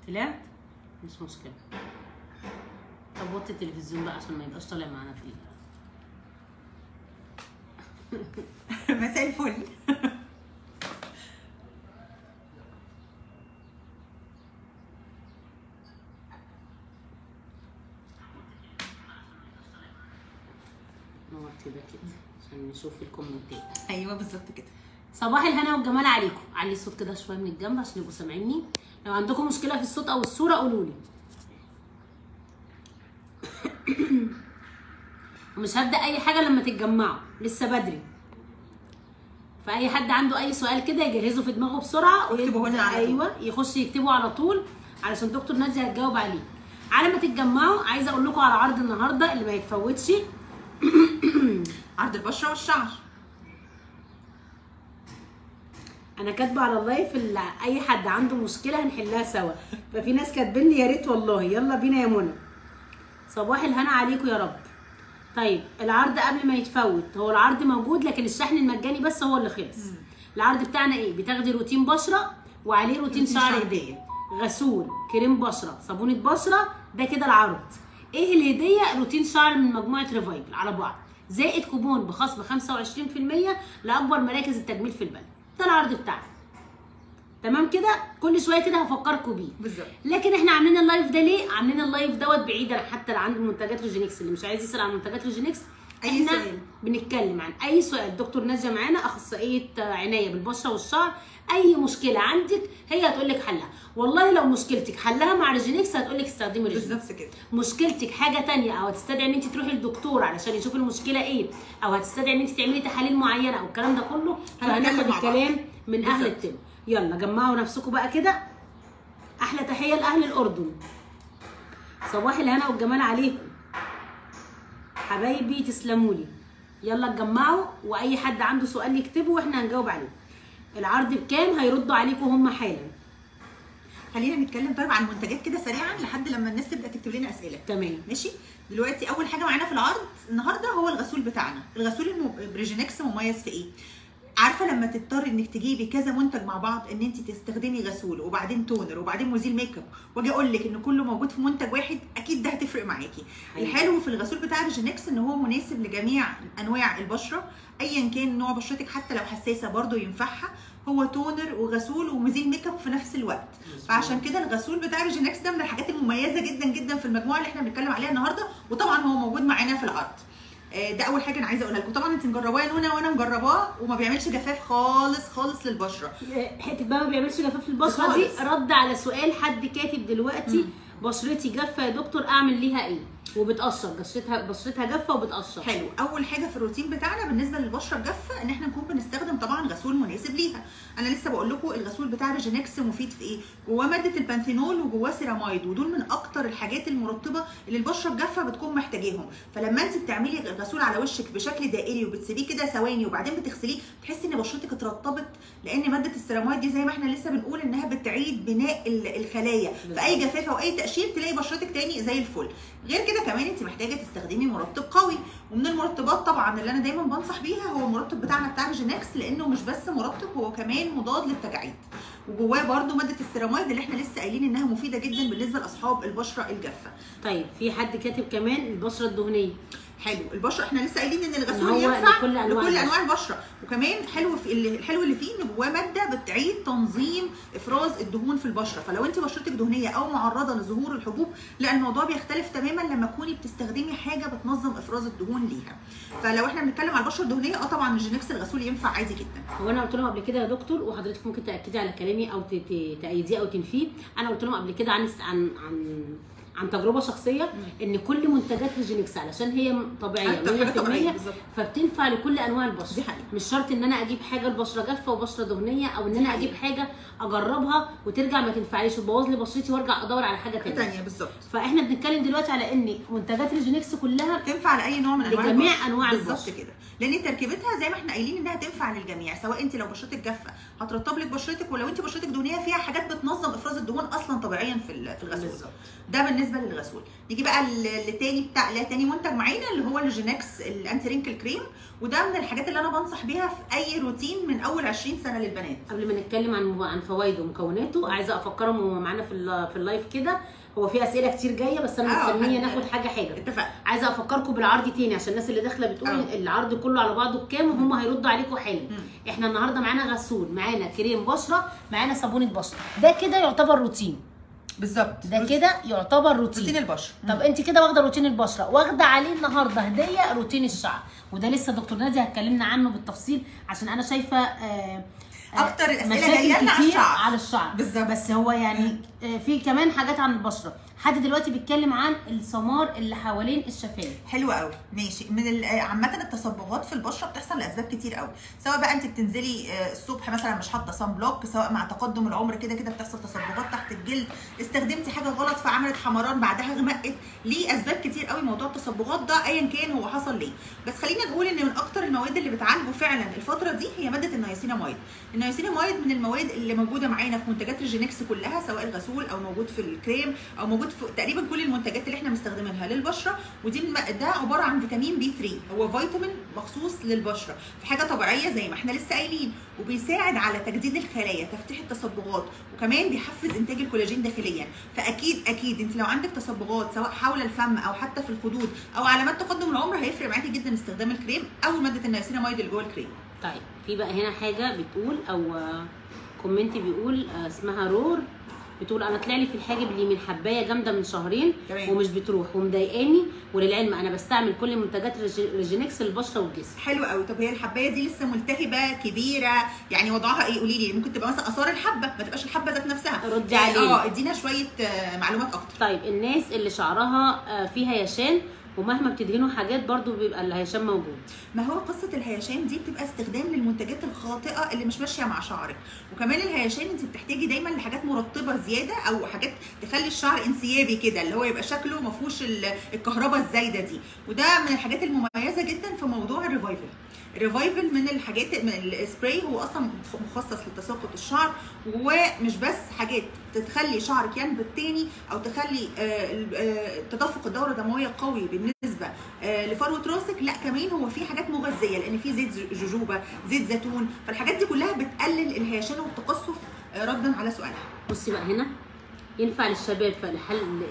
طلعت مش مشكله. طب وطي التلفزيون بقى عشان ما يبقاش طالع معانا في مساء الفل. نوطي ده كده عشان نشوف الكومنتات. ايوه بالظبط كده. صباح الهنا والجمال عليكم. علي الصوت كده شويه من الجنب عشان يبقوا سامعيني. لو عندكم مشكله في الصوت او الصوره قولوا لي. ومش هبدا اي حاجه لما تتجمعوا، لسه بدري. فاي حد عنده اي سؤال كده يجهزه في دماغه بسرعه واكتبوه لنا على طول. ايوه يخش يكتبه على طول علشان دكتور ناديه هتجاوب عليه. على ما تتجمعوا عايزه اقول لكم على عرض النهارده اللي ما يتفوتش. عرض البشره والشعر. انا كاتبه على اللايف اللي اي حد عنده مشكله هنحلها سوا. ففي ناس كاتبين لي يا ريت والله. يلا بينا يا منى. صباح الهنا عليكم يا رب. طيب العرض قبل ما يتفوت، هو العرض موجود لكن الشحن المجاني بس هو اللي خلص. العرض بتاعنا ايه؟ بتاخدي روتين بشره وعليه روتين شعر هديه، غسول، كريم بشره، صابونه بشره، ده كده العرض. ايه الهديه؟ روتين شعر من مجموعه ريفايفل على بعض، زائد كوبون بخصم 25% لاكبر مراكز التجميل في البلد. ده العرض بتاعنا. تمام كده؟ كل شويه كده هفكركم بيه. بالظبط. لكن احنا عاملين اللايف ده ليه؟ عاملين اللايف دوت بعيدا حتى اللي عنده منتجات روجينكس، اللي مش عايز يسال عن منتجات روجينكس. اي احنا سؤال بنتكلم عن اي سؤال. دكتور ناديه معانا اخصائيه عنايه بالبشره والشعر. اي مشكله عندك هي هتقول لك حلها. والله لو مشكلتك حلها مع ريجينكس هتقول لك استخدمي ريجينكس. بالظبط كده. مشكلتك حاجه ثانيه او هتستدعي ان انت تروحي للدكتور علشان يشوف المشكله ايه، او هتستدعي ان انت تعملي تحاليل معينه او الكلام ده كله، فهناخد الكلام من اهل الطب. يلا جمعوا نفسكم بقى كده. احلى تحيه لاهل الاردن. صباح الهنا والجمال عليكم حبايبي، تسلموا لي. يلا اتجمعوا واي حد عنده سؤال يكتبه واحنا هنجاوب عليه. العرض بكام؟ هيردوا عليكم هم حالا. خلينا نتكلم طيب عن منتجات كده سريعا لحد لما الناس تبدا تكتب لنا اسئله. تمام ماشي. دلوقتي اول حاجه معانا في العرض النهارده هو الغسول بتاعنا. الغسول بريجينكس مميز في ايه؟ عارفه لما تضطر انك تجيبي كذا منتج مع بعض، ان انت تستخدمي غسول وبعدين تونر وبعدين مزيل ميك اب، واجي اقول لك ان كله موجود في منتج واحد، اكيد ده هتفرق معاكي. الحلو في الغسول بتاع ريجينكس ان هو مناسب لجميع انواع البشره، ايا كان نوع بشرتك، حتى لو حساسه برده ينفعها. هو تونر وغسول ومزيل ميك اب في نفس الوقت. فعشان كده الغسول بتاع ريجينكس ده من الحاجات المميزه جدا جدا في المجموعه اللي احنا بنتكلم عليها النهارده، وطبعا هو موجود معانا في العرض. ده اول حاجه انا عايزه اقولها لكم. طبعا انت مجرباه يا نونا وانا مجرباه وما بيعملش جفاف خالص خالص للبشره. حته بقى ما بيعملش جفاف للبشره دي رد على سؤال حد كاتب دلوقتي. بشرتي جافه يا دكتور اعمل ليها ايه؟ وبتقشر بشرتها جافه وبتقشر. حلو. اول حاجه في الروتين بتاعنا بالنسبه للبشره الجافه ان احنا نكون بنستخدم طبعا غسول مناسب ليها. انا لسه بقول لكم الغسول بتاع ريجينكس مفيد في ايه؟ جواه ماده البانثينول وجواه سيرامايد، ودول من اكتر الحاجات المرطبه اللي البشره الجافه بتكون محتاجاهم. فلما انت بتعملي الغسول على وشك بشكل دائري وبتسيبيه كده ثواني وبعدين بتغسليه، تحسي ان بشرتك اترطبت، لان ماده السيرامايد دي زي ما احنا لسه بنقول انها بتعيد بناء الخلايا. فاي جفاف او اي تقشير تلاقي بشرتك تاني زي الفل. غير كده كمان انت محتاجه تستخدمي مرطب قوي، ومن المرطبات طبعا اللي انا دايما بنصح بيها هو المرطب بتاعنا بتاع ريجينكس، لانه مش بس مرطب، هو كمان مضاد للتجاعيد، وجواه برده ماده السيراميد اللي احنا لسه قايلين انها مفيده جدا بالنسبه لاصحاب البشره الجافه. طيب في حد كاتب كمان البشره الدهنيه. حلو. البشره احنا لسه قايلين ان الغسول ينفع لكل انواع البشره، وكمان الحلو اللي فيه ان جواه ماده بتعيد تنظيم افراز الدهون في البشره. فلو انت بشرتك دهنيه او معرضه لظهور الحبوب، لا الموضوع بيختلف تماما لما تكوني بتستخدمي حاجه بتنظم افراز الدهون ليها. فلو احنا بنتكلم على البشره الدهنيه طبعا ريجينكس الغسول ينفع عادي جدا. هو انا قلت لهم قبل كده يا دكتور، وحضرتك ممكن تاكدي على كلامي او تايديه او تنفيه. انا قلت لهم قبل كده عن تجربه شخصيه ان كل منتجات ريجينكس علشان هي طبيعيه 100% فبتنفع لكل انواع البشره. دي حقيقة. مش شرط ان انا اجيب حاجه لبشره جافه وبشره دهنيه، او ان انا اجيب حاجه اجربها وترجع ما تنفعليش وتبوظ لي بشرتي وارجع ادور على حاجه ثانيه. بالظبط. فاحنا بنتكلم دلوقتي على ان منتجات ريجينكس كلها تنفع لاي نوع من انواع لجميع انواع البشره. بالظبط كده، لان تركيبتها زي ما احنا قايلين انها تنفع للجميع، سواء انت لو بشرتك جافه هترطب لك بشرتك، ولو انت بشرتك دهنيه فيها حاجات بتنظم افراز الدهون اصلا طبيعيا في الغسول. بالظبط. ده بالنسبه للغسول. نيجي بقى لتاني منتج معانا اللي هو الجينكس الانتي رينكل كريم، وده من الحاجات اللي انا بنصح بيها في اي روتين من اول 20 سنه للبنات. قبل ما نتكلم عن فوائده ومكوناته، عايزه افكرهم وهو معانا في اللايف كده، هو في اسئله كتير جايه بس انا مستنيه ناخد حاجه. اتفقنا. عايزه افكركم بالعرض تاني عشان الناس اللي داخله بتقول العرض كله على بعضه بكام، وهم هيردوا عليكم حالا. احنا النهارده معانا غسول، معانا كريم بشره، معانا صابونه بشره. ده كده يعتبر روتين. بالظبط، ده كده يعتبر روتين البشره. طب انت كده واخده روتين البشره، واخده عليه النهارده هديه روتين الشعر، وده لسه دكتور ناديه هتكلمنا عنه بالتفصيل عشان انا شايفه اكتر الاسئله جايه لنا على الشعر بالظبط. بس هو يعني في كمان حاجات عن البشره. حد دلوقتي بيتكلم عن السمار اللي حوالين الشفايف. حلو قوي، ماشي. من عامه التصبغات في البشره بتحصل لاسباب كتير قوي، سواء بقى انت بتنزلي الصبح مثلا مش حاطه صن بلوك، سواء مع تقدم العمر كده بتحصل تصبغات تحت الجلد، استخدمتي حاجه غلط فعملت حمران بعدها غمقت. ليه اسباب كتير قوي موضوع التصبغات ده ايا كان هو حصل ليه. بس خلينا نقول ان من اكتر المواد اللي بتعالجه فعلا الفتره دي هي ماده النياسيناميد. النياسيناميد من المواد اللي موجوده معانا في منتجات الجينكس كلها، سواء الغسول او موجود في الكريم او موجود في تقريبا كل المنتجات اللي احنا مستخدمينها للبشره. ودي ده عباره عن فيتامين بي 3، هو فيتامين مخصوص للبشره، في حاجه طبيعيه زي ما احنا لسه قايلين، وبيساعد على تجديد الخلايا، تفتيح التصبغات، وكمان بيحفز انتاج الكولاجين داخليا. فاكيد انت لو عندك تصبغات سواء حول الفم او حتى في الخدود او علامات تقدم العمر هيفرق معاكي جدا استخدام الكريم او ماده النياسيناميد اللي جوه الكريم. طيب في بقى هنا حاجه بتقول او كومنت بيقول اسمها رور، بتقول انا طلع لي في الحاجب اليمين حبايه جامده من شهرين ومش بتروح ومضايقاني، وللعلم انا بستعمل كل منتجات ريجينكس للبشره والجسم. حلو قوي. طب هي الحبايه دي لسه ملتهبه كبيره، يعني وضعها ايه؟ قولي لي. ممكن تبقى مثلا اثار الحبه، ما تبقاش الحبه ذات نفسها. ردي علينا. ادينا شويه معلومات اكتر. طيب الناس اللي شعرها فيها هيشان ومهما بتدهنوا حاجات برضو بيبقى الهيشان موجود. ما هو قصه الهيشان دي بتبقى استخدام للمنتجات الخاطئه اللي مش ماشيه مع شعرك. وكمان الهيشان انت بتحتاجي دايما لحاجات مرطبه زياده او حاجات تخلي الشعر انسيابي كده، اللي هو يبقى شكله ما فيهوش الكهرباء الزايده دي. وده من الحاجات المميزه جدا في موضوع الريفايفل. الريفايفل من الحاجات، من السبراي هو اصلا مخصص لتساقط الشعر، ومش بس حاجات تخلي شعرك ينبت تاني او تخلي تدفق الدوره الدمويه قوي بالنسبه لفروه راسك، لا كمان هو في حاجات مغذيه لان في زيت جوجوبا، زيت زيتون، فالحاجات دي كلها بتقلل الهيشان والتقصف. ردا على سؤالها. بصي بقى هنا ينفع للشباب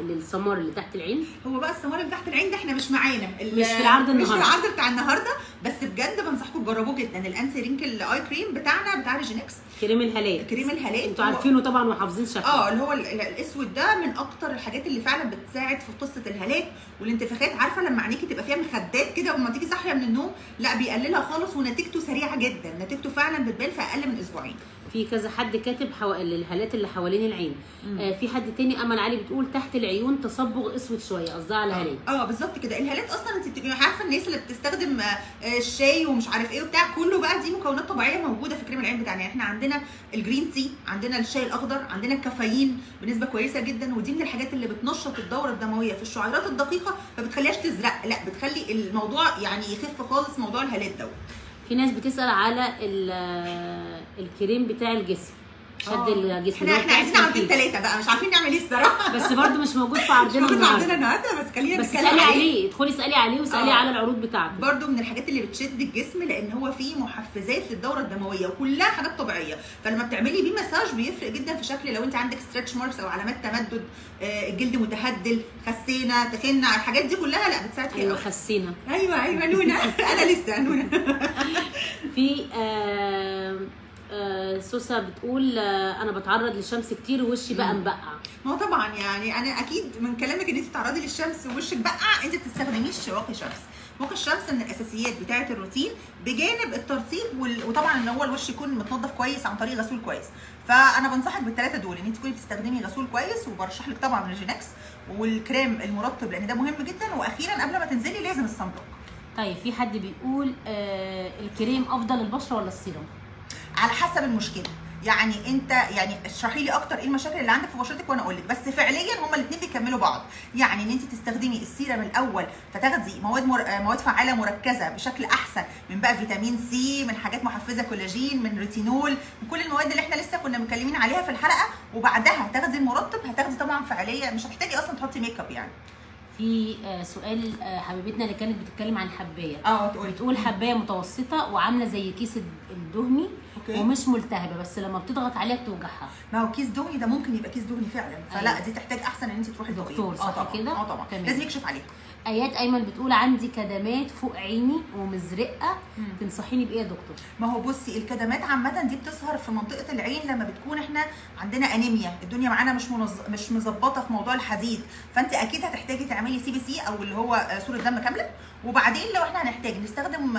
للسمار اللي تحت العين؟ هو بقى السمار اللي تحت العين ده احنا مش معانا، مش في العرض النهارده، مش في العرض بتاع النهارده، بس بجد بنصحكم تجربوه جدا. الانتي رينكل اي كريم بتاعنا بتاع ريجينكس، كريم الهالات. كريم الهالات انتوا عارفينه طبعا وحافظين شكله. اللي هو الاسود ده من اكتر الحاجات اللي فعلا بتساعد في قصه الهالات والانتفاخات. عارفه لما عينيكي تبقى فيها مخدات كده وما تيجي صاحيه من النوم، لا بيقللها خالص ونتيجته سريعه جدا، نتيجته فعلا بتبان في اقل من اسبوعين. في كذا حد كاتب الهالات اللي حوالين العين. في حد تاني امل علي بتقول تحت العيون تصبغ اسود شويه، قصدها على الهالات. بالظبط كده. الهالات اصلا انت بتبقي عارفه الناس اللي بتستخدم الشاي ومش عارف ايه وبتاع كله بقى، دي مكونات طبيعيه موجوده في كريم العين بتاعنا. يعني احنا عندنا الجرين تي، عندنا الشاي الاخضر، عندنا الكافيين بنسبه كويسه جدا، ودي من الحاجات اللي بتنشط الدوره الدمويه في الشعيرات الدقيقه، ما بتخليهاش تزرق، لا بتخلي الموضوع يعني يخف خالص موضوع الهالات دوت. في ناس بتسال على الكريم بتاع الجسم، شد الجسم. احنا عايزين عرضين 3 بقى، مش عارفين نعمل ايه الصراحه. بس برده مش موجود في عرضنا النهارده، بس خلينا نتكلم عليه. ادخلي اسالي عليه واسالي على العروض بتاعته. برده من الحاجات اللي بتشد الجسم لان هو فيه محفزات للدوره الدمويه وكلها حاجات طبيعيه، فلما بتعملي بيه مساج بيفرق جدا في شكل لو انت عندك ستريتش ماركس او علامات تمدد، الجلد متهدل، خسينا، تخنا، الحاجات دي كلها لا بتساعد فيها. ايوه خسينا. ايوه نونا. انا لسه نونا. في سوسه بتقول انا بتعرض للشمس كتير ووشي بقى مبقع. ما هو طبعا يعني انا اكيد من كلامك ان انت بتتعرضي للشمس ووشك بقع، انت ما بتستخدميش واقي شمس. واقي الشمس من الاساسيات بتاعه الروتين بجانب الترطيب وطبعا ان هو الوش يكون متنضف كويس عن طريق غسول كويس. فانا بنصحك بالثلاثه دول ان انت تكوني بتستخدمي غسول كويس، وبرشح لك طبعا الريجينكس والكريم المرطب لان ده مهم جدا، واخيرا قبل ما تنزلي لازم الصن بلوك. طيب في حد بيقول الكريم افضل للبشره ولا السيرم؟ على حسب المشكله. يعني انت يعني اشرحي لي اكتر ايه المشاكل اللي عندك في بشرتك وانا اقول لك. بس فعليا هما الاثنين بيكملوا بعض. يعني ان انت تستخدمي السيرم الاول فتاخدي مواد فعاله مركزه بشكل احسن من بقى فيتامين سي، من حاجات محفزه كولاجين، من ريتينول، من كل المواد اللي احنا لسه كنا متكلمين عليها في الحلقه، وبعدها تاخدي المرطب، هتاخدي طبعا فعاليه مش هتحتاجي اصلا تحطي ميك اب يعني. في سؤال حبيبتنا اللي كانت بتتكلم عن الحبايه، تقولي. بتقول حبايه متوسطه وعامله زي كيس الدهني، ومش ملتهبه، بس لما بتضغط عليها بتوجعها. ما هو كيس دهني ده ممكن يبقى كيس دهني فعلا، فلا دي تحتاج احسن ان انت تروحي دكتور. صح كده؟ طبعا لازم يكشف عليك. ايات ايمن بتقول عندي كدمات فوق عيني ومزرقه، تنصحيني بايه يا دكتور؟ ما هو بصي الكدمات عامه دي بتظهر في منطقه العين لما بتكون احنا عندنا انيميا، الدنيا معانا مش مظبطه في موضوع الحديد، فانت اكيد هتحتاجي تعملي CBC او اللي هو صوره دم كامله. وبعدين لو احنا هنحتاج نستخدم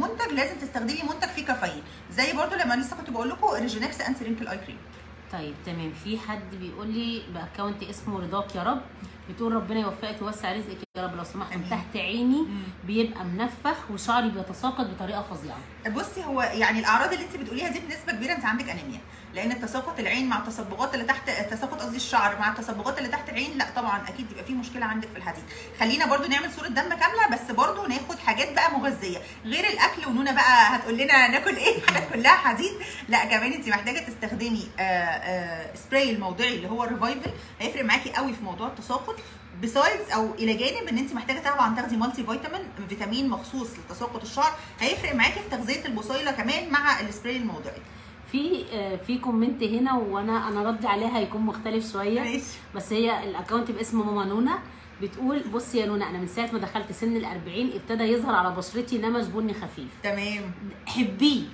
منتج، لازم تستخدمي منتج فيه كافيين، زي برضو لما لسه كنت بقول لكم ريجينكس انتي رينكل اي كريم. طيب تمام. في حد بيقول لي باكونت اسمه رضاك يا رب، بتقول ربنا يوفقك ويوسع رزقك يا رب، لو سمحت تحت عيني بيبقى منفخ وشعري بيتساقط بطريقه فظيعه. بصي هو يعني الاعراض اللي انت بتقوليها دي بنسبه كبيره انت عندك انيميا، لان تساقط العين مع التصبغات اللي تحت، تساقط قصدي الشعر مع التصبغات اللي تحت العين، لا طبعا اكيد يبقى في مشكله عندك في الحديد. خلينا برضو نعمل صوره دم كامله، بس برضو ناخد حاجات بقى مغذيه غير الاكل. ونونا بقى هتقول لنا ناكل ايه، حاجات كلها حديد. لا كمان انت محتاجه تستخدمي سبراي الموضعي اللي هو الريفايفل، هيفرق معاكي قوي في موضوع التساقط. بسايدز او الى جانب ان انت محتاجه طبعا تاخدي مالتي فيتامين مخصوص لتساقط الشعر، هيفرق معاكي في تغذيه البصيله كمان مع السبراي الموضعي. في كومنت هنا وانا ردي عليها هيكون مختلف شويه، بس هي الاكونت باسم ماما نونا، بتقول بصي يا نونا انا من ساعه ما دخلت سن ال40 ابتدى يظهر على بشرتي نمش بني خفيف. تمام. حبيه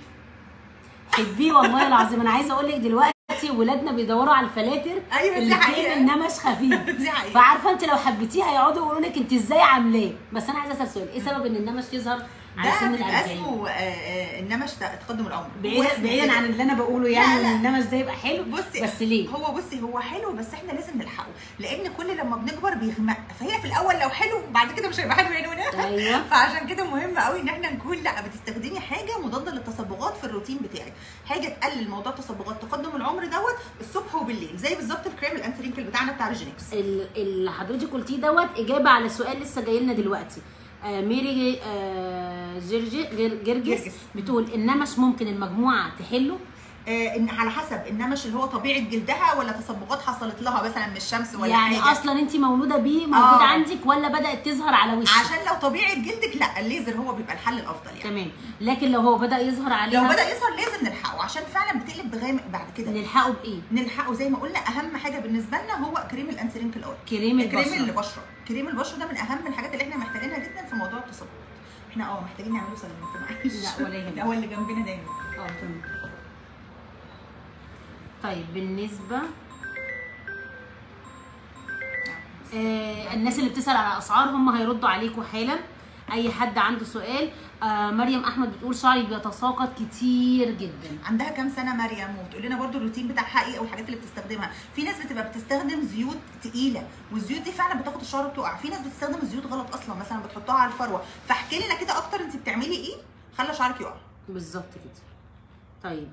والله العظيم. انا عايزه اقول لك دلوقتي ولادنا بيدوروا على الفلاتر اللي فيها النمش خفيف. فعارفه انت لو حبيتيها هيقعدوا يقولوا لك انت ازاي عاملاه. بس انا عايزه اسال سؤال، ايه سبب ان النمش يظهر على سن ال40؟ ده اسمه النمش تقدم العمر، بعيدا عن اللي انا بقوله يعني ان النمش ده يبقى حلو. بصي بس ليه؟ هو حلو، بس احنا لازم نلحقه، لان كل لما بنكبر بيغمق، فهي في الاول لو حلو بعد كده مش هيبقى حلو يا نونا. ايوه. فعشان كده مهم قوي ان احنا نكون لا بتستخدمي حاجه مضاده للتصبغات في الروتين بتاعك، حاجه تقلل موضوع تصبغات تقدم العمر دوت الصبح وبالليل، زي بالظبط الكريم الانتي رينكل بتاعنا بتاع ريجينكس. اللي حضرتك قلتيه دوت اجابه على سؤال لسه جاي لنا دلوقتي. ميري جرجس بتقول النمش ممكن المجموعه تحله؟ على حسب النمش اللي هو طبيعه جلدها ولا تصبغات حصلت لها مثلا من الشمس ولا يعني حاجه. اصلا انت مولوده بيه موجود عندك ولا بدات تظهر على وشك؟ عشان لو طبيعه جلدك لا الليزر هو بيبقى الحل الافضل يعني. تمام. لكن لو هو بدا يظهر عليها، لو بدا يظهر لازم نلحقه، عشان فعلا بتقلب بغامق بعد كده. نلحقه بايه؟ نلحقه زي ما قلنا اهم حاجه بالنسبه لنا هو كريم الانتي رينكل اويل، كريم البشره ده من اهم الحاجات اللي احنا محتاجينها جدا في موضوع التصبغات. احنا محتاجين نعمله سلام معلش. لا ولا يهمك، هو اللي جنبنا دايما. تمام. طيب بالنسبه الناس اللي بتسال على اسعار هم هيردوا عليكم حالا. اي حد عنده سؤال. مريم احمد بتقول شعري بيتساقط كتير جدا. عندها كام سنه مريم؟ وبتقول لنا برده الروتين بتاعها ايه او الحاجات اللي بتستخدمها. في ناس بتبقى بتستخدم زيوت تقيله، والزيوت دي فعلا بتاخد الشعر بتقع. في ناس بتستخدم الزيوت غلط اصلا، مثلا بتحطها على الفروه. فاحكي لنا كده اكتر انت بتعملي ايه خلى شعرك يقع. بالظبط كده. طيب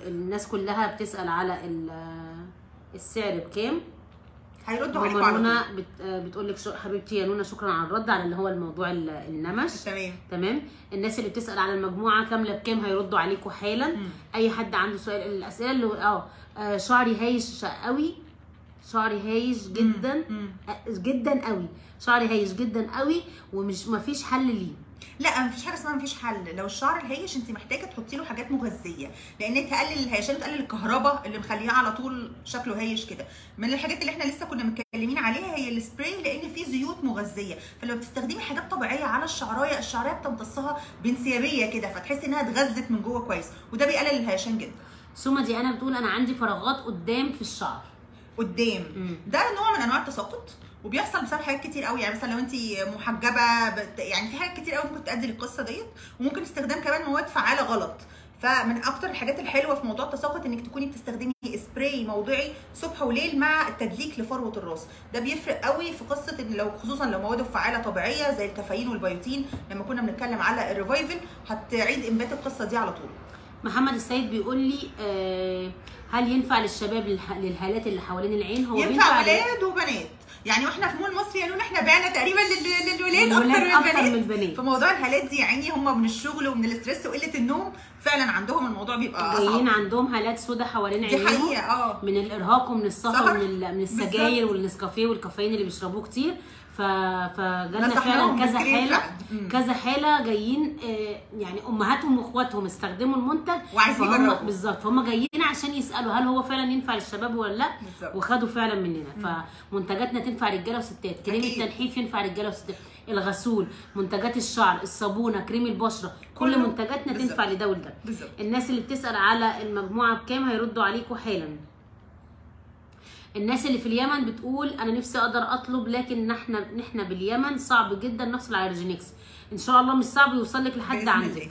الناس كلها بتسال على السعر بكام. هيردوا عليكم على طول. بتقول لك حبيبتي يا نونا شكرا على الرد على اللي هو الموضوع النمش. تمام. الناس اللي بتسال على المجموعه كامله بكام هيردوا عليكم حالا. اي حد عنده سؤال. الاسئله اللي شعري هايش قوي، شعري هايش جدا جدا قوي، شعري هايش جدا قوي ومش مفيش حل ليه. لا مفيش حاجه اسمها مفيش حل. لو الشعر الهايش انت محتاجه تحطي له حاجات مغذيه، لان تقلل الهيشان وتقلل الكهرباء اللي مخليها على طول شكله هايش كده. من الحاجات اللي احنا لسه كنا متكلمين عليها هي السبراي، لان فيه زيوت مغذيه، فلو بتستخدمي حاجات طبيعيه على الشعرايه بتمتصها بانسيابيه كده، فتحسي انها اتغذت من جوه كويس، وده بيقلل الهيشان جدا. سوما دي انا بتقول انا عندي فراغات قدام في الشعر. قدام ده نوع من انواع التساقط، وبيحصل بسبب حاجات كتير قوي. يعني مثلا لو انت محجبه يعني في حاجات كتير قوي ممكن تؤدي للقصه ديت، وممكن استخدام كمان مواد فعاله غلط. فمن اكتر الحاجات الحلوه في موضوع التساقط انك تكوني بتستخدمي سبراي موضعي صبح وليل مع التدليك لفروه الراس. ده بيفرق قوي في قصه ان لو خصوصا لو مواده فعاله طبيعيه زي الكافيين والبيوتين، لما كنا بنتكلم على الريفايفل هتعيد انبات القصه دي على طول. محمد السيد بيقول لي هل ينفع للشباب للهالات اللي حوالين العين؟ هو ينفع ولاد وبنات يعني، واحنا في مول مصر يا نون احنا بعنا تقريبا للولاد اكتر من البنات. في موضوع الهالات دي يعني هم من الشغل ومن الاسترس وقله النوم فعلا عندهم الموضوع بيبقى جايين عندهم هالات سودة حوالين عينيهم. دي حقيقه من الارهاق ومن السهر من السجاير والنسكافيه والكافيين اللي بيشربوه كتير. فجالنا فعلا كذا حاله جايين يعني امهاتهم واخواتهم استخدموا المنتج وعايزين يجربوا بالظبط، فهم جايين عشان يسالوا هل هو فعلا ينفع للشباب ولا لا، وخدوا فعلا مننا. فمنتجاتنا تنفع رجاله وستات، كريم التنحيف ينفع رجاله وستات، الغسول، منتجات الشعر، الصابونه، كريم البشره، كل منتجاتنا تنفع لده ولده. الناس اللي بتسال على المجموعه بكام هيردوا عليكم حالا. الناس اللي في اليمن بتقول انا نفسي اقدر اطلب، لكن احنا باليمن صعب جدا نحصل على ريجينكس. ان شاء الله مش صعب يوصل لك لحد عندك.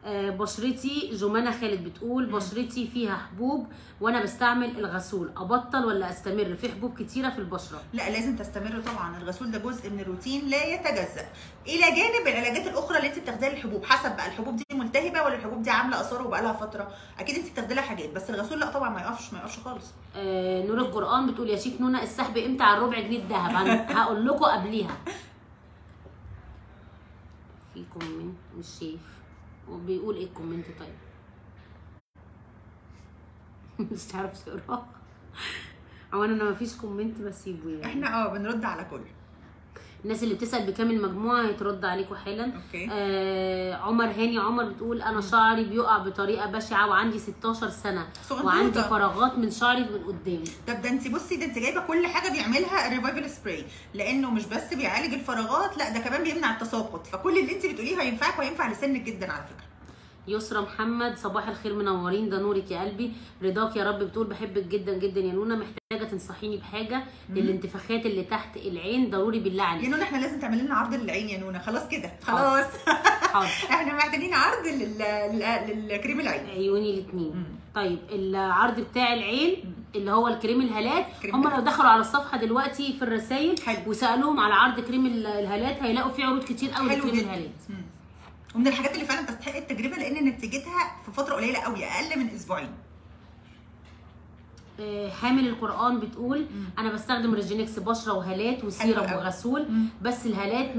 بشرتي، جمانة خالد بتقول بشرتي فيها حبوب وانا بستعمل الغسول، ابطل ولا استمر؟ في حبوب كتيره في البشره. لا لازم تستمر طبعا، الغسول ده جزء من الروتين لا يتجزأ، الى جانب العلاجات الاخرى اللي انت بتاخديها للحبوب، حسب بقى الحبوب دي ملتهبه ولا الحبوب دي عامله اثار وبقى لها فتره، اكيد انت بتاخدي لها حاجات، بس الغسول لا طبعا ما يقفش خالص. نور القرآن بتقول يا شيف نونا السحب امتى على الربع جنيه الذهب؟ هقول لكم قبليها. في كومنت مش شايف وبيقول ايه الكومنت؟ طيب مش عارف اقراه. اولا انا مفيش كومنت بسيبه يعني. احنا بنرد على كل الناس اللي بتسال بكام المجموعه هيترد عليكم حالا. اوكي. عمر هاني عمر بتقول انا شعري بيقع بطريقه بشعه وعندي 16 سنه وعندي فراغات من شعري من قدام. طب ده انت بصي، ده انت جايبه كل حاجه بيعملها الريفايفل سبراي، لانه مش بس بيعالج الفراغات، لا ده كمان بيمنع التساقط، فكل اللي انت بتقوليه هينفعك وهينفع لسنك جدا على فكره. يسرا محمد صباح الخير منورين، ده نورك يا قلبي، رضاك يا رب. بتقول بحبك جدا جدا يا نونا، محتاجه تنصحيني بحاجه للانتفاخات اللي تحت العين ضروري بالله عليك. يا نونا احنا لازم تعملي لنا عرض للعين يا نونا، خلاص كده خلاص. حاضر. احنا محتاجين عرض للكريم العين عيوني الاثنين. طيب العرض بتاع العين اللي هو الكريم الهالات، هم لو دخلوا على الصفحه دلوقتي في الرسائل وسالوهم على عرض كريم الهالات هيلاقوا فيه عروض كتير قوي لكريم الهالات. ومن الحاجات اللي فعلا تستحق التجربه، لان نتيجتها في فتره قليله قوي، اقل من اسبوعين. حامل القرآن بتقول انا بستخدم ريجينكس بشره وهالات وسيرم وغسول، بس الهالات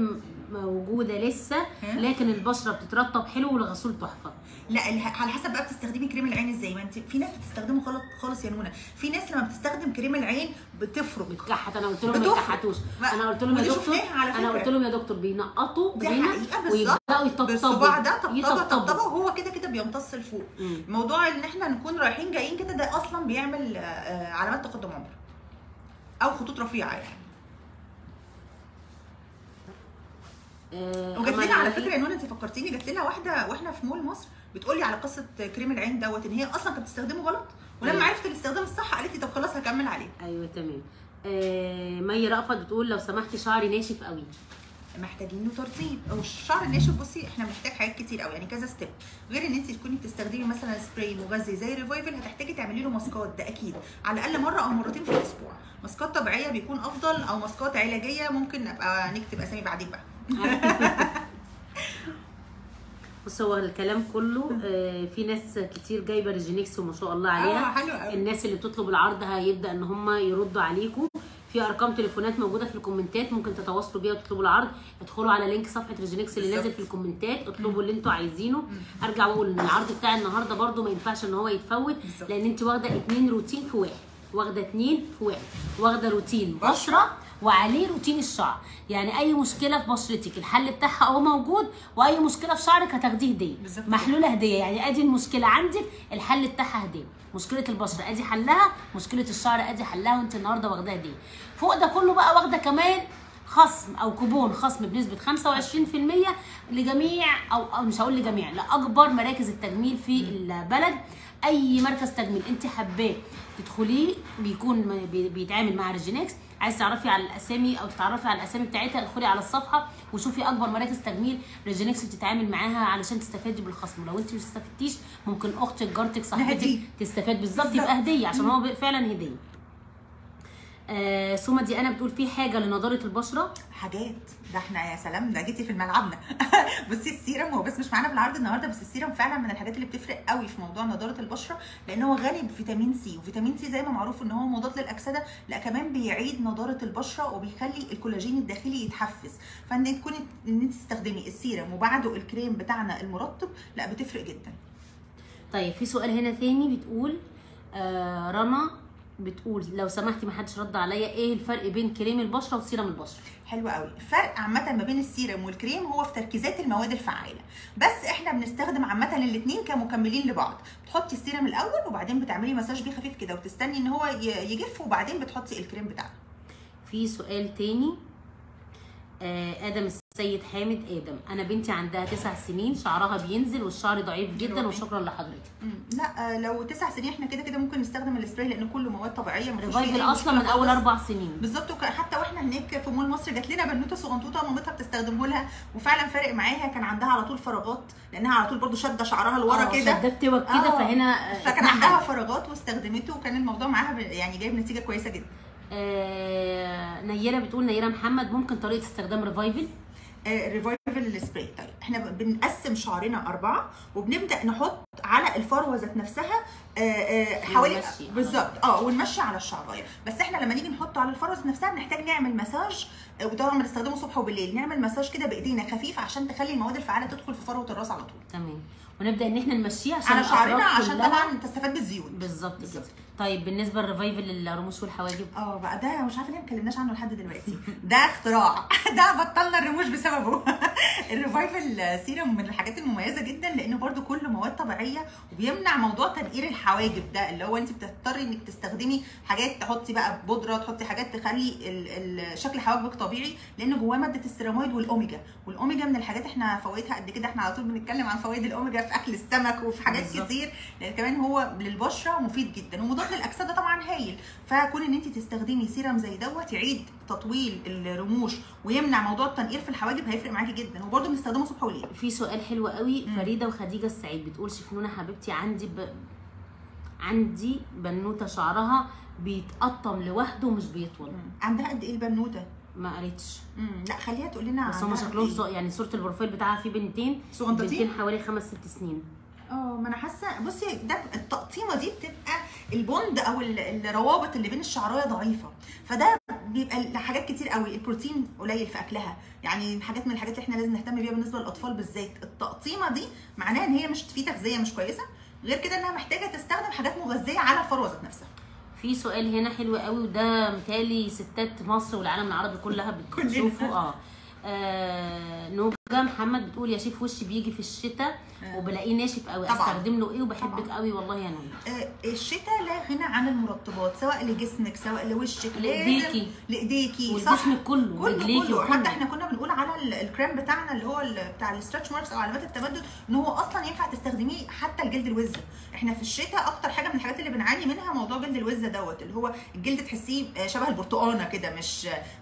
موجوده لسه، لكن البشره بتترطب حلو والغسول تحفه. لا على حسب بقى بتستخدمي كريم العين ازاي، ما انت في ناس بتستخدمه غلط خالص يا نونا، في ناس لما بتستخدم كريم العين بتفرق بتكحت. انا قلت لهم ما يكحتوش، انا قلت لهم يا دكتور بينقطوا هنا ويبداوا يطبطبوا بالصباع ده طبطبه وهو كده بيمتص لفوق. موضوع ان احنا نكون رايحين جايين كده ده اصلا بيعمل علامات تقدم عمر او خطوط رفيعه يعني. وجات لنا على فكره يا نونا، انت فكرتيني، جات لنا واحده واحنا في مول مصر بتقولي على قصه كريم العين دوت، ان هي اصلا كانت بتستخدمه غلط، ولما عرفت الاستخدام الصح قالت لي طب خلاص هكمل عليه. ايوه تمام. مي رأفت بتقول لو سمحتي شعري ناشف قوي، محتاجين له ترطيب. او الشعر الناشف بصي احنا محتاج حاجات كتير قوي يعني كذا ستيب، غير ان انت تكوني بتستخدمي مثلا سبراي مغذي زي ريفايفل، هتحتاجي تعملي له ماسكات، ده اكيد على الاقل مره او مرتين في الاسبوع. ماسكات طبيعيه بيكون افضل، او ماسكات علاجيه ممكن نبقى نكتب اسامي بعدين بقى. بص هو الكلام كله في ناس كتير جايبه ريجينكس وما شاء الله عليها. حلو قوي. الناس اللي بتطلب العرض هيبدا ان هم يردوا عليكم، في ارقام تليفونات موجوده في الكومنتات ممكن تتواصلوا بيها وتطلبوا العرض. ادخلوا على لينك صفحه ريجينكس اللي نازل في الكومنتات، اطلبوا اللي انتوا عايزينه. ارجع واقول ان العرض بتاع النهارده برده ما ينفعش ان هو يتفوت، لان انت واخده 2 روتين في واحد، واخده 2 في واحد، واخده روتين بشره وعليه روتين الشعر. يعني اي مشكله في بشرتك الحل بتاعها اهو موجود، واي مشكله في شعرك هتاخديه هديه محلوله هديه. يعني ادي المشكله عندك الحل بتاعها هديه، مشكله البشره ادي حلها، مشكله الشعر ادي حلها، وانت النهارده واخداها هديه. فوق ده كله بقى واخده كمان خصم او كوبون خصم بنسبه 25% لجميع او مش هقول لجميع، لاكبر مراكز التجميل في البلد. اي مركز تجميل انت حباه تدخليه بيكون بيتعامل مع ريجينكس. عايز تعرفي على الاسامي او تتعرفي على الاسامي بتاعتها، ادخلي على الصفحه وشوفي اكبر مراكز تجميل ريجينكس بتتعامل معاها علشان تستفادي بالخصم. لو انت مش استفدتيش ممكن اختك جارتك صاحبتك تستفاد بالظبط، يبقى هديه عشان هو فعلا هديه. سوما دي انا بتقول في حاجه لنضاره البشره. حاجات ده احنا يا سلام، ده جيتي في ملعبنا. بصي السيرم هو بس مش معانا في العرض النهارده، بس السيرم فعلا من الحاجات اللي بتفرق قوي في موضوع نضاره البشره، لان هو غني بفيتامين سي، وفيتامين سي زي ما معروف ان هو مضاد للاكسده، لا كمان بيعيد نضاره البشره وبيخلي الكولاجين الداخلي يتحفز. فان تكوني ان انت تستخدمي السيرم وبعده الكريم بتاعنا المرطب، لا بتفرق جدا. طيب في سؤال هنا تاني بتقول رنا بتقول لو سمحتي ما حدش رد عليا، ايه الفرق بين كريم البشره وسيرم البشره؟ حلو قوي. الفرق عامه ما بين السيرم والكريم هو في تركيزات المواد الفعاله، بس احنا بنستخدم عامه الاثنين كمكملين لبعض. بتحطي السيرم الاول وبعدين بتعملي مساج بيه خفيف كده وتستني ان هو يجف، وبعدين بتحطي الكريم بتاعك. في سؤال تاني ادم السيد حامد ادم، انا بنتي عندها 9 سنين شعرها بينزل والشعر ضعيف جدا وشكرا لحضرتك. لا لو 9 سنين احنا كده كده ممكن نستخدم السبراي لان كله مواد طبيعيه. ريفايفل اصلا من اول 4 سنين بالظبط. حتى واحنا هناك في مول مصر جات لنا بنوته صغنطوطه مامتها بتستخدمه لها وفعلا فارق معاها. كان عندها على طول فراغات لانها على طول برده شاده شعرها لورا كده، شدت توك كده فهنا فكان عندها فراغات واستخدمته وكان الموضوع معاها يعني جايب نتيجه كويسه جدا. نيره بتقول، نيره محمد، ممكن طريقه استخدام ريفايفل؟ ريفايفل السبراي. طيب احنا بنقسم شعرنا 4 وبنبدا نحط على الفروه ذات نفسها حوالي بالظبط ونمشي على الشعرايه. بس احنا لما نيجي نحطه على الفروه ذات نفسها بنحتاج نعمل مساج، وطبعا بنستخدمه الصبح وبالليل. نعمل مساج كده بايدينا خفيف عشان تخلي المواد الفعاله تدخل في فروه الراس على طول. تمام. ونبدا ان احنا نمشيه عشان على شعرنا عشان طبعا تستفاد بالزيوت. بالظبط كده. طيب بالنسبه للريفايفل للرموش والحواجب، بقى ده مش عارفه ليه ما اتكلمناش عنه لحد دلوقتي. ده اختراع. ده بطلنا الرموش بسببه. الريفايفل سيرم من الحاجات المميزه جدا لانه برده كله مواد طبيعيه وبيمنع موضوع تنقير الحواجب ده، اللي هو انت بتضطري انك تستخدمي حاجات تحطي بقى بودره، تحطي حاجات تخلي شكل حواجبك طبيعي، لان جواه ماده السيراميد والاوميجا. والاوميجا من الحاجات احنا فوائدها قد كده، احنا على طول بنتكلم عن فوائد الاوميجا في اكل السمك وفي حاجات كتير، لان كمان هو للبشره مفيد جدا ومضاد للاكسده طبعا هايل. فكون ان انت تستخدمي سيرم زي دوت يعيد تطويل الرموش ويمنع موضوع التنقير في الحواجب هيفرق معاكي جدا، وبرده بنستخدمه صبح وليل. في سؤال حلو قوي. فريده وخديجه السعيد بتقول شفنونه حبيبتي، عندي بنوته شعرها بيتقطم لوحده ومش بيطول. عندها قد ايه البنوته؟ ما قالتش. لا خليها تقول لنا. بس هم شكلهم يعني صوره البروفايل بتاعها في بنتين صغنطتين حوالي 5 6 سنين. ما انا حاسه. بصي ده التقطيمه دي بتبقى البوند او الروابط اللي بين الشعرايه ضعيفه، فده بيبقى لحاجات كتير قوي. البروتين قليل في اكلها، يعني حاجات من الحاجات اللي احنا لازم نهتم بيها بالنسبه للاطفال بالذات. التقطيمه دي معناها ان هي مش في تغذيه مش كويسه، غير كده انها محتاجه تستخدم حاجات مغذيه على الفروه ذات نفسها. في سؤال هنا حلو قوي، وده متهيألي ستات مصر والعالم العربي كلها بتشوفه. نوجا محمد بتقول يا شيف وشي بيجي في الشتاء وبلاقيه ناشف قوي، استخدم له ايه؟ وبحبك قوي والله يا نوجا. الشتاء لا غنى عن المرطبات، سواء لجسمك سواء لوشك، لايديكي والجسم كله رجليكي. حتى احنا كنا بنقول على الكريم بتاعنا اللي هو بتاع الستريتش ماركس او علامات التمدد ان هو اصلا ينفع تستخدميه حتى الجلد الوزه. احنا في الشتاء اكتر حاجه من الحاجات اللي بنعاني منها موضوع جلد الوزه دوت، اللي هو الجلد تحسيه شبه البرتقانه كده،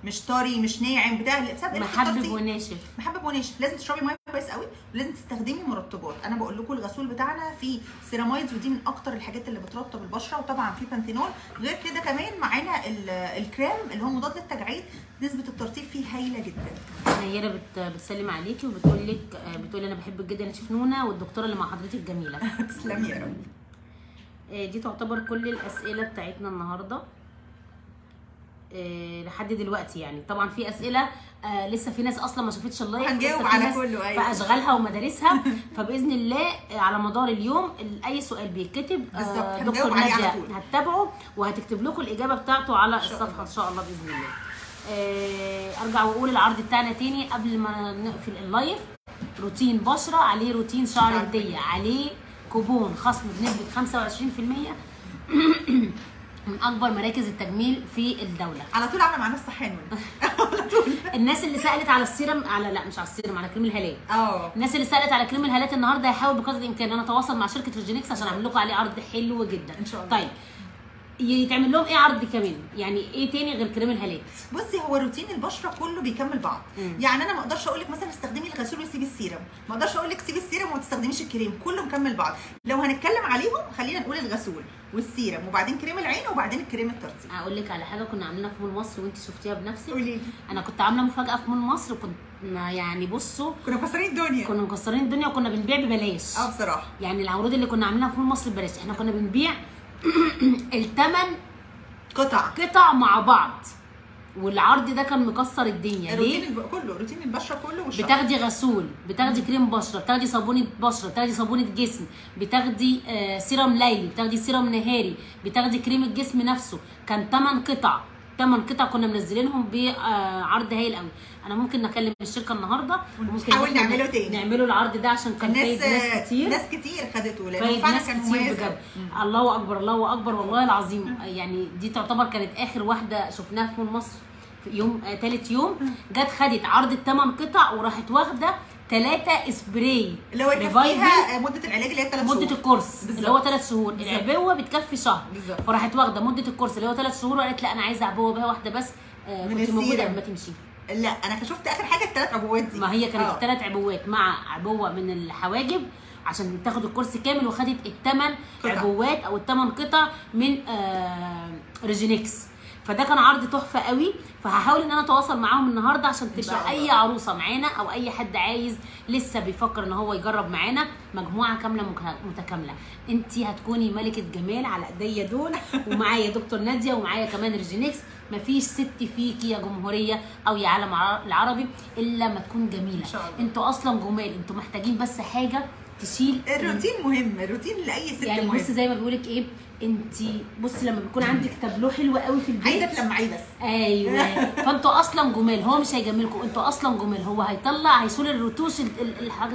مش طري مش ناعم بتاع، بسبب محبب وناشف. لازم تشربي ميه كويس قوي ولازم تستخدمي مرطبات. انا بقول لكم الغسول بتاعنا فيه سيرامايدز ودي من اكتر الحاجات اللي بترطب البشره، وطبعا فيه بانثينول. غير كده كمان معانا الكريم اللي هو مضاد للتجاعيد، نسبه الترطيب فيه هايله جدا. نيره بتسلم عليكي وبتقول لك انا بحبك جدا يا شيف نونه، والدكتوره اللي مع حضرتك جميله. تسلمي يا رب. دي تعتبر كل الاسئله بتاعتنا النهارده لحد دلوقتي. يعني طبعا في اسئله لسه في ناس اصلا ما شافتش اللايف، هنجاوب على كله. ايوه، في اشغالها ومدارسها. فباذن الله على مدار اليوم اي سؤال بيتكتب دكتور ناديه هتتابعه وهتكتب لكم الاجابه بتاعته على الصفحه ان شاء الله باذن الله. ارجع واقول العرض بتاعنا تاني قبل ما نقفل اللايف. روتين بشره عليه روتين شعر هديه، عليه كوبون خصم بنسبه 25% من اكبر مراكز التجميل في الدوله. على طول عامله معانا الصحان. على طول. الناس اللي سالت على السيرم مش على السيرم، على كريم الهالات. الناس اللي سالت على كريم الهالات النهارده هيحاول بقدر الامكان ان انا اتواصل مع شركه ريجينكس عشان اعمل لكم عليه عرض حلو جدا ان شاء الله. طيب يتعمل لهم ايه عرض كمان؟ يعني ايه تاني غير كريم الهالات؟ بصي هو روتين البشره كله بيكمل بعض. يعني انا ما اقدرش اقول لك مثلا استخدمي الغسول وسيبي السيرم، ما اقدرش اقول لك سيبي السيرم وما تستخدميش الكريم، كله مكمل بعض. لو هنتكلم عليهم خلينا نقول الغسول والسيرم وبعدين كريم العين وبعدين الكريم الترطيب. اقول لك على حاجه كنا عاملينها في مول مصر وانت شفتيها بنفسك. قولي لي. انا كنت عامله مفاجاه في مول مصر، وكنا يعني بصوا كنا مكسرين الدنيا، كنا مكسرين الدنيا وكنا بنبيع ببلاش. بصراحه يعني العروض اللي كنا عاملينها في مول مصر ببلاش، احنا كنا بنبيع الثمن قطع مع بعض، والعرض ده كان مكسر الدنيا. ليه؟ كله روتين البشره كله والشعر. بتاخدي غسول، بتاخدي كريم بشره، بتاخدي صابونه بشره، بتاخدي صابونه جسم، بتاخدي سيرم ليلي، بتاخدي سيرم نهاري، بتاخدي كريم الجسم نفسه. كان 8 قطع كنا منزلينهم بعرض هايل قوي. انا ممكن نكلم الشركه النهارده وممكن نحاول نعمله تاني، نعمله العرض ده عشان كان فايد ناس كتير خدته، لانه فعلا كان مميز بجد. الله اكبر الله اكبر والله العظيم. يعني دي تعتبر كانت اخر واحده شفناها في مول مصر في يوم ثالث يوم، جت خدت عرض ال8 قطع وراحت واخده 3 سبراي اللي هو فيها مده العلاج اللي هي 3 شهور، مده الكورس اللي هو 3 شهور. العبوه بتكفي شهر، فراحت واخده مده الكورس اللي هو 3 شهور وقالت لا انا عايزه عبوه بها واحده بس. كنت موجوده قبل ما تمشي. لا انا شفت اخر حاجه ال3 عبوات دي. ما هي كانت ال3 عبوات مع عبوه من الحواجب عشان تاخد الكورس كامل، وخدت ال8 عبوات او ال8 قطع من ريجينكس. فده كان عرض تحفه قوي. فهحاول ان انا اتواصل معاهم النهارده عشان تبقى اي عروسه معانا او اي حد عايز لسه بيفكر ان هو يجرب معانا مجموعه كامله متكامله. انت هتكوني ملكه جمال على ايديا دول، ومعايا دكتور ناديه ومعايا كمان ريجينكس. مفيش ست فيكي يا جمهوريه او يا عالم العربي الا ما تكون جميله. انتوا اصلا جمال، انتوا محتاجين بس حاجه تشيل. الروتين مهم، الروتين لاي ست يعني مهم. بصي زي ما بيقولك ايه، انت بصي لما بيكون عندك تابلو حلو قوي في البيت عايزه تلمعيه بس. ايوه فانتوا اصلا جمال، هو مش هيجملكم، انتوا اصلا جمال. هو هيشيل الرتوش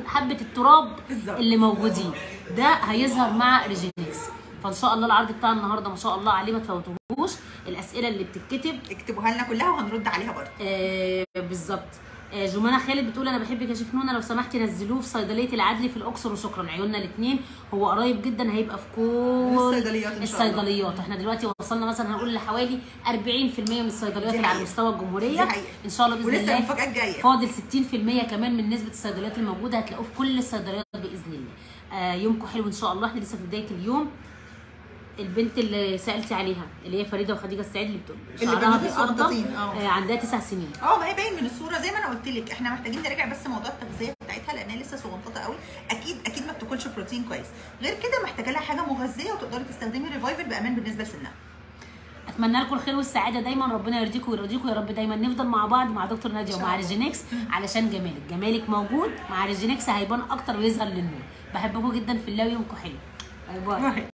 حبه التراب بالزبط. اللي موجودين ده هيظهر مع ريجينكس. فان شاء الله العرض بتاع النهارده ما شاء الله عليه، ما تفوتوهوش. الاسئله اللي بتتكتب اكتبوها لنا كلها وهنرد عليها برضه. بالظبط. جمانة خالد بتقول انا بحبك يا شيف نونا، لو سمحتي نزلوه في صيدليه العدلي في الاقصر وشكرا. عيوننا الاثنين، هو قريب جدا هيبقى في كل الصيدليات. احنا دلوقتي وصلنا مثلا هنقول لحوالي 40% من الصيدليات اللي على مستوى الجمهوريه ان شاء الله باذن الله. ولسه المفاجاه الجايه فاضل 60% كمان من نسبه الصيدليات الموجوده هتلاقوه في كل الصيدليات باذن الله. يومكم حلو ان شاء الله. احنا لسه في بدايه اليوم. البنت اللي سالتي عليها اللي هي فريده وخديجه السعيد اللي بتقول شعرها بيقضى عندها 9 سنين. ما هي باين من الصوره زي ما انا قلت لك. احنا محتاجين نراجع بس موضوع التغذيه بتاعتها لانها لسه صغنططه قوي. اكيد ما بتاكلش بروتين كويس. غير كده محتاجه لها حاجه مغذيه وتقدري تستخدمي ريفايفل بامان بالنسبه لسنها. اتمنى لكم الخير والسعاده دايما، ربنا يرضيكم ويرضيكم يا رب. دايما نفضل مع بعض مع دكتور ناديه ومع ريجينكس علشان جمالك موجود. مع ريجينكس هيبان اكتر ويظهر للنور. بحبكم جدا في الله ويومكم حلو. باي باي.